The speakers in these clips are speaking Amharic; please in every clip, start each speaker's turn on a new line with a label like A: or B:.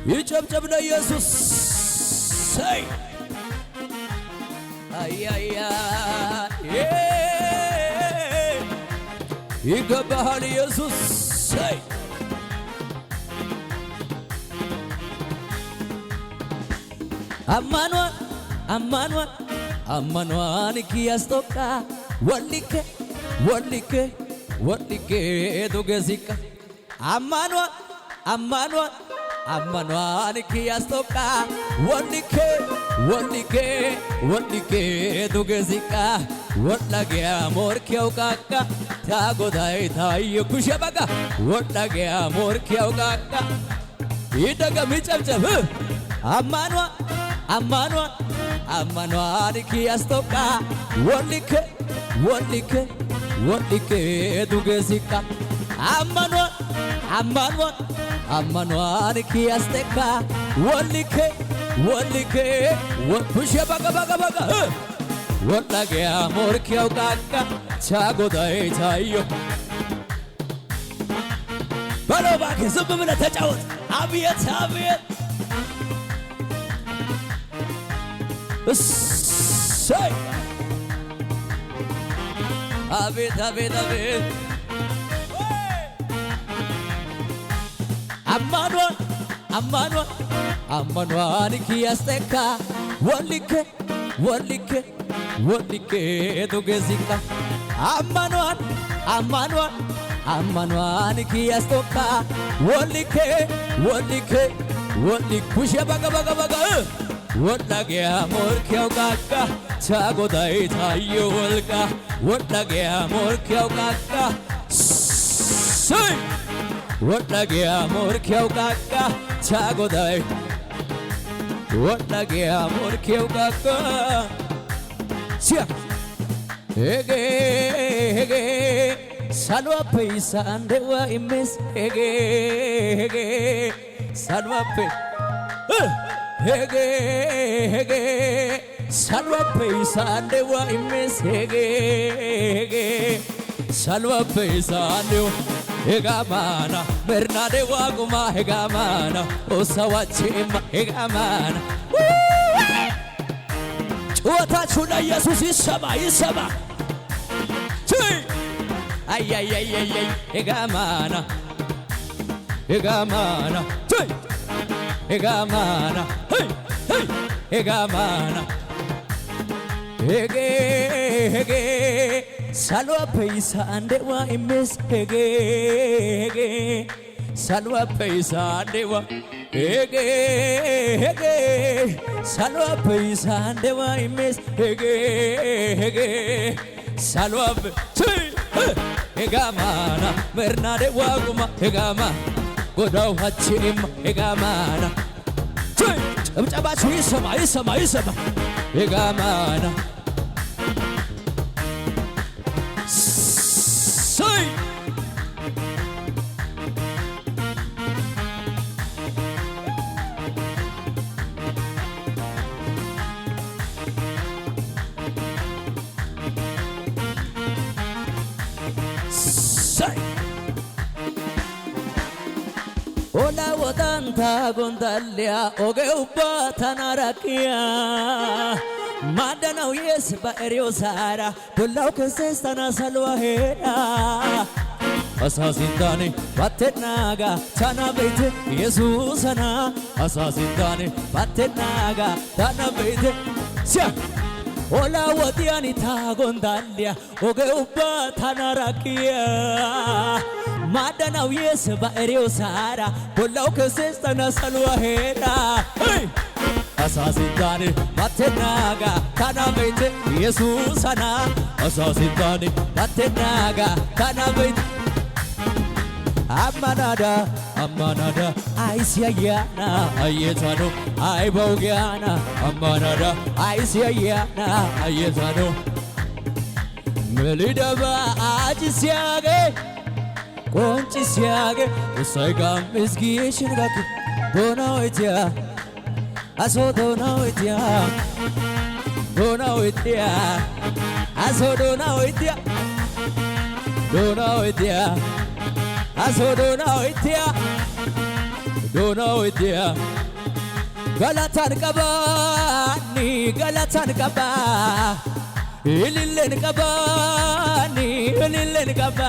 A: ይጨብጨብ ለኢየሱስ ሰይ አያያ ይገባሃል ኢየሱስ ሰይ አማኗን ኪያስቶካ ወልኬ ዱገዚካ አማኗን ኪያስቶካ ወልኬ ዱገዚካ ወላጊያ ሞርኪያው ቃቃ ታጎዳይ ታየ ኩሸበጋ ወላጊያ ሞርኪያው ቃቃ ይደገም ይጨብጨብ አማኗን ኪያስቶካ ወልኬ ዱገዚካ አማኗን ኪያስቴካ ወልኬ ኩሸበጋ በጋ ወላጊያ ሞርኪያው ቃቃ ቻጎዳይ ታዮ በለው እባክህ ዝም ብለህ ተጫወት። አብየት እሰይ አቤት አማኗን ኪያስቴካ ወልኬ ዱገዚካ አማኗን ኪያስቶካ ወልኬ ኩሸበጋ ወላጊያ ሞርኪያው ቃቃ ቻጎዳይ ታየ ወልቃ ወላጊያ ሞርኪያው ቃቃ ሰይ ወላጊያ ሞርኪያው ቃቃ ቻጎዳይ ወላጊያ ሞርኪያው ቃቃ ሲያ ሄጌ ሳልዋፔሳ አንደዋ ኢሜስ ሄጌ ሳልዋፔ ሄጌ ሳልዋፔሳ አንደዋ ኢሜስ ሄጌ ሳልዋፔሳ አንደዋ ሄጋማና መርናዴ ዋቁማ ሄጋማና ኦሳዋቼማ ሄጋማና ጩኸታችሁ ለኢየሱስ ይሰማ አያያያያይ ሄጋማና ሄጋማና ሄጌ ሳልዋፔሳ አንደዋ ኢሜስ ሄጌ ሳልዋፔሳ አንደዋ ሄጌ ሳልዋፔሳ አንደዋ ኢሜስ ሄጌ ሳልዋፔ ሄጋማና መርናዴ ዋቁማ ሄጋማ ጎዳው ሀቺማ ሄጋማና ጭብጨባችሁ ይሰማ ሄጋማና ሰይ ኦላ ወዳንታ ጎንዳሊያ ኦጌውባ ተናራኪያ ማደናው የስ ባኤሪዮ ሳራ ዶላው ከሰስተና ሰልዋ ሄዳ አሳሲንዳኔ ባቴናጋ ታና ቤት ኢየሱስና አሳሲንዳኔ ባቴናጋ ታና ቤት ሲያ ኦላ ወዲያኒ ታጎንዳሊያ ኦጌውባ ተናራኪያ ማደናው የስ ባኤሪዮ ሳራ ዶላው ከሰስተና ሰልዋ ሄዳ አሳሲንዳኔ ባቴናጋ ታና ቤት ኢየሱስና አሳሲንዳኔ ባቴናጋ ታና ቤት አማናዳ አይሲያያና አየታኖ አይበውጊያና አማናዳ አይሲያያና አየታኖ ምልደባ አጅሲያጌ ቆንጭሲያጌ ውሳይጋም እዝጊሽንጋክ ዶናወይትያ አሶ ዶናወይትያ አሶ ዶናወይትያ አሶ ዶናወይትያ ዶናዊትያ ገላታን ቀባኒ ገላታን ቀባ ኢልልን ቀባኒ ኢልልን ቀባ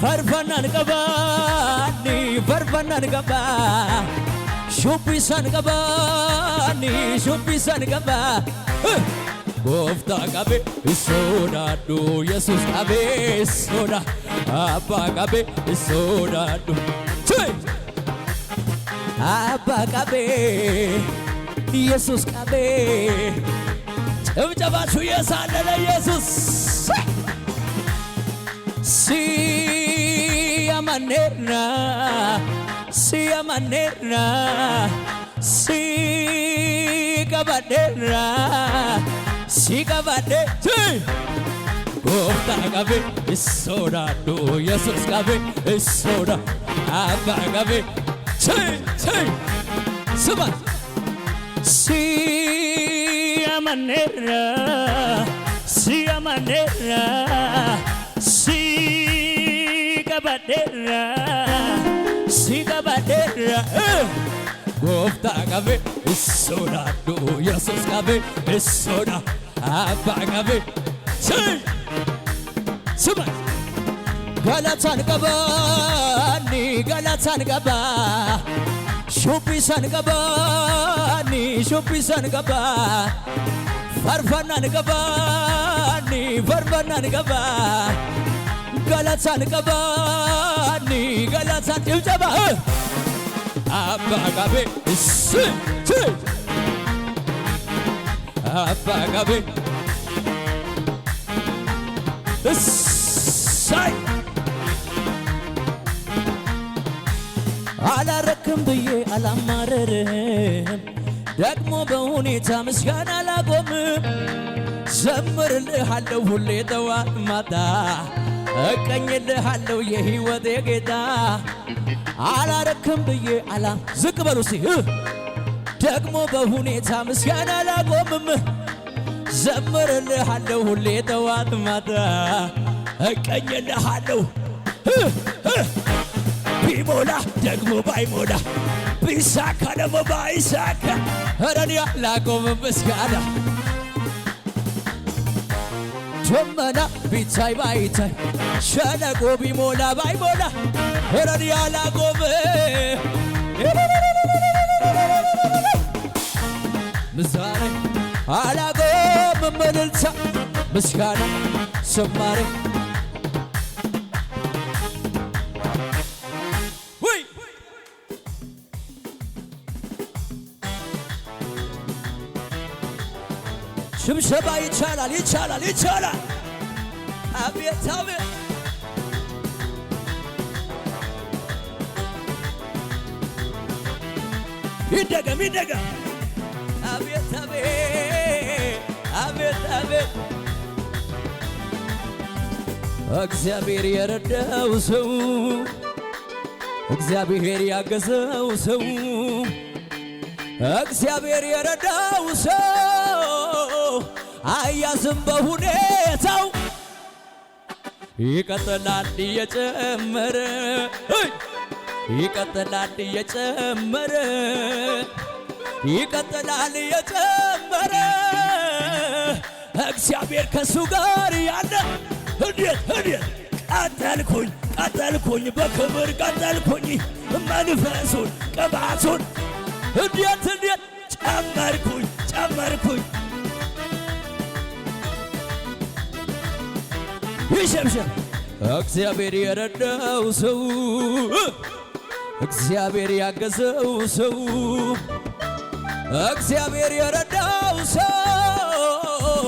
A: ፈርፈናን ቀባኒ ፈርፈናን ቀባ ሹቢሳን ቀባኒ ሹቢሳን ቀባ ጎፍታ ቀቤ እሶዳዱ ኢየሱስ ቀቤ እሶዳ አባ ቀቤ እሶዳዱ አባ ቀቤ ኢየሱስ ቀቤ ጭብጨባችሁ የሳለለ ኢየሱስ ሲያማኔርና ሲያማኔርና ሲቀባዴርና ሲቀባዴ ጎፍታ ቀቤ እሶዳዱ ኢየሱስ ቀቤ እሶዳ አባ ቀቤ ስማ ሲያማኔራ ሲያማኔራ ሲቀባዴራ ሲቀባዴራ ጎፍታ ቀቤ እሶዳዱ ኢየሱስ ቀቤ እሶዳ አባ ቀቤ ስማ ገላታን ቀባኒ ገላታን ቀባ ሹቢሳን ቀባኒ ሹቢሳን ቀባ ፈርፈናን ቀባኒ ፈርፈናን ቀባ ገላታን ቀባኒ ገላታን ጭብጨባ አባ ቀቤ አባ ቀቤ እሳይ አላረክም ብዬ አላማረርም ደግሞ በሁኔታ ምስጋና አላቆምም ዘምርልሃለሁ ሁሌ ጠዋት ማታ እቀኝልሃለሁ የሕይወቴ ጌታ አላረክም ብዬ ዝቅ በሉ እስቲ ደግሞ በሁኔታ ምስጋና አላቆምም ዘምርልሃለሁ ሁሌ ጠዋት ማታ እቀኝልሃለሁ ቢሞላ ደግሞ ባይሞላ ቢሳካ ደግሞ ባይሳካ ኧረ እኔ አላቆምም ምስጋና ደመና ቢታይ ባይታይ ሸለቆ ቢሞላ ባይሞላ ኧረ እኔ አላቆምም ምሳሌ አላቆምም እልልታ ምስጋና ዝማሬ ሽብሸባ ይቻላል ይቻላል ይቻላል አቤት አቤት ይደገም ይደገም አቤት አቤት አቤት አቤት እግዚአብሔር የረዳው ሰው እግዚአብሔር ያገዘው ሰው እግዚአብሔር የረዳው ሰው አያዝም በሁኔታው ይቀጥላል እየጨመረ ይቀጥላል እየጨመረ ይቀጥላል እየጨመረ እግዚአብሔር ከሱ ጋር ያለ እንዴት ቀጠልኩኝ ቀጠልኩኝ በክብር ቀጠልኩኝ መንፈሱን ቅባቱን እንዴት ጨመርኩኝ ጨመርኩኝ ይሸምሸም እግዚአብሔር የረዳው ሰው እግዚአብሔር ያገዘው ሰው እግዚአብሔር የረዳው ሰው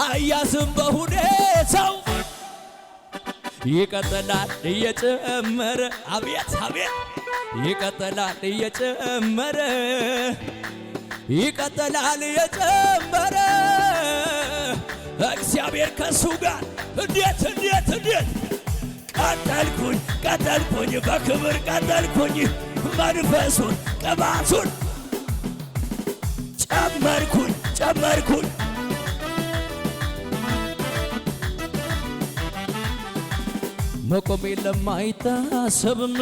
A: አያዝም በሁኔታው ይቀጥላል እየጨመረ አቤት አቤት ይቀጥላል እየጨመረ ይቀጥላል እየጨመረ እግዚአብሔር ከሱ ጋር እንዴት ቀጠልኩኝ በክብር ቀጠልኩኝ መንፈሱን ቅባቱን ጨመርኩኝ መቆሜ ለማይታሰብም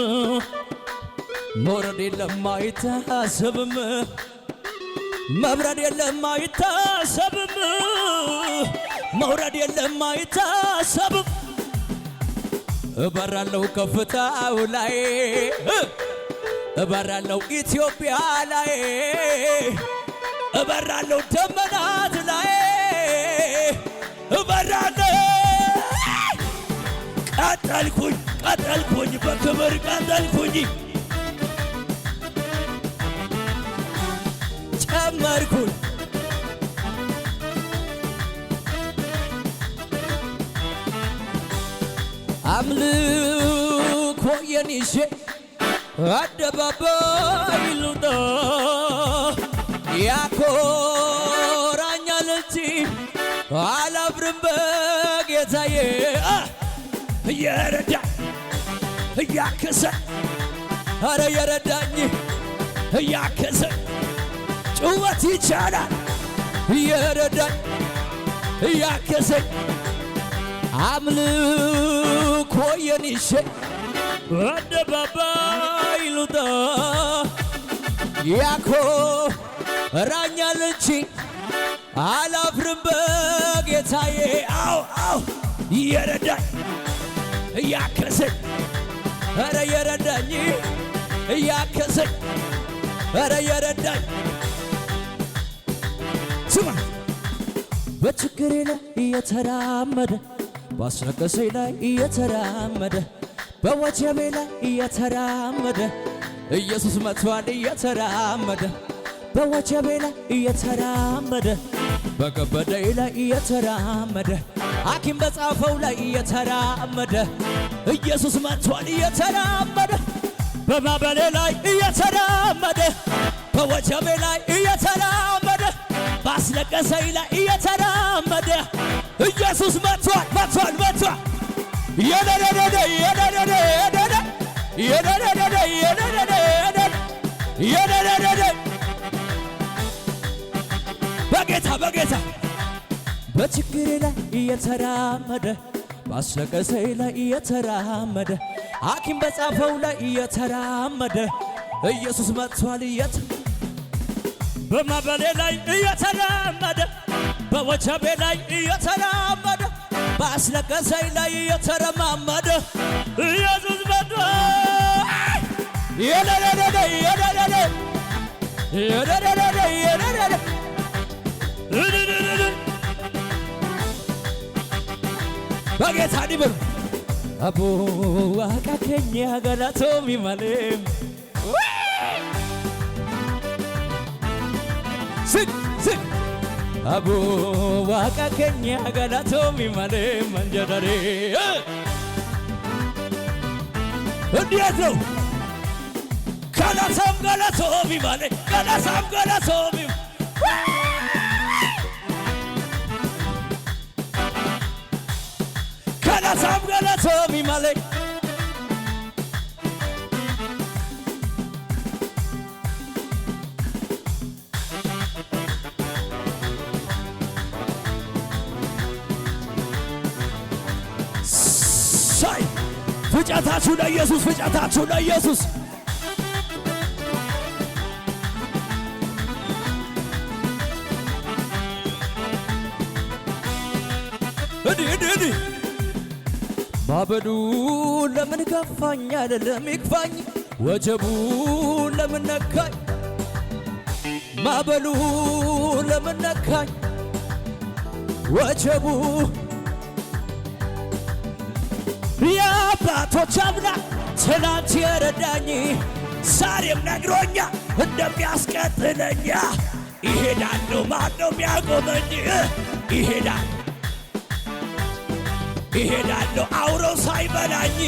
A: መውረድ የለም አይታሰብም መብረድ የለም አይታሰብም መውረድ የለም አይታሰብም እበራለሁ ከፍታው ላይ እበራለሁ ኢትዮጵያ ላይ እበራለሁ ደመናት ላይ እበራለሁ ቀጠልኩኝ በክብር ቀጠልኩኝ ጨመርኩኝ አምልኮዬን ይዤ አደባባይ ልውጣ ያኮራኛል እንጂ አላፍርም በጌታዬ እየረዳ እያከሰ አረ የረዳኝ እያከሰ ጭወት ይቻላል እየረዳኝ እያከሰኝ አምልኮዬን ይዤ አደባባይ ልውጣ ያኮራኛል እንጂ አላፍርም በጌታዬ አው እየረዳኝ እያከሰኝ አረ የረዳኝ እያከሰኝ አረ የረዳኝ ስማ በችግሬ ላይ እየተራመደ ባስለቀሰኝ ላይ እየተራመደ በወጀቤ ላይ እየተራመደ ኢየሱስ መጥቷል እየተራመደ በወጀቤ ላይ እየተራመደ በከበደኝ ላይ እየተራመደ ሐኪም በጻፈው ላይ እየተራመደ ኢየሱስ መጥቷል እየተራመደ በማዕበሌ ላይ እየተራመደ በወጀቤ ላይ እየተራመደ ባስለቀሰኝ ላይ እየተራመደ ኢየሱስ መጥቷል በጌታ በችግሬ ላይ እየተራመደ ባስለቀሰኝ ላይ እየተራመደ ሐኪም በጻፈው ላይ እየተራመደ ኢየሱስ መጥቷል በማዕበሌ ላይ እየተራመደ በወጀቤ ላይ እየተራመደ ባስለቀሰኝ ላይ እየተረማመደ ኢየሱስ በጌታ ዲብር አቦ ዋቃከኛ ገላቶሚ ማለም ስግ አቦ ዋቃከኛ ገላቶሚ ማለም አንጀዳሬ እንዴት ነው ገላሳም ገላቶሚ ማለም ገላሳም ገላቶሚ ገላሳም ገላቶሚ ማለም ፍጫታችሁ ለኢየሱስ ፍጫታችሁ ለኢየሱስ እዲ ማዕበሉ ለምን ገፋኝ አይደለም ይግፋኝ ወጀቡ ለምን ነካኝ ማዕበሉ ለምን ነካኝ ወጀቡ የአባቶች አምላክ ትናንት የረዳኝ ዛሬም ነግሮኛ እንደሚያስቀጥለኛ ይሄዳለሁ ማነው የሚያቆመኝ ይሄዳለሁ አውሬው ሳይበላኝ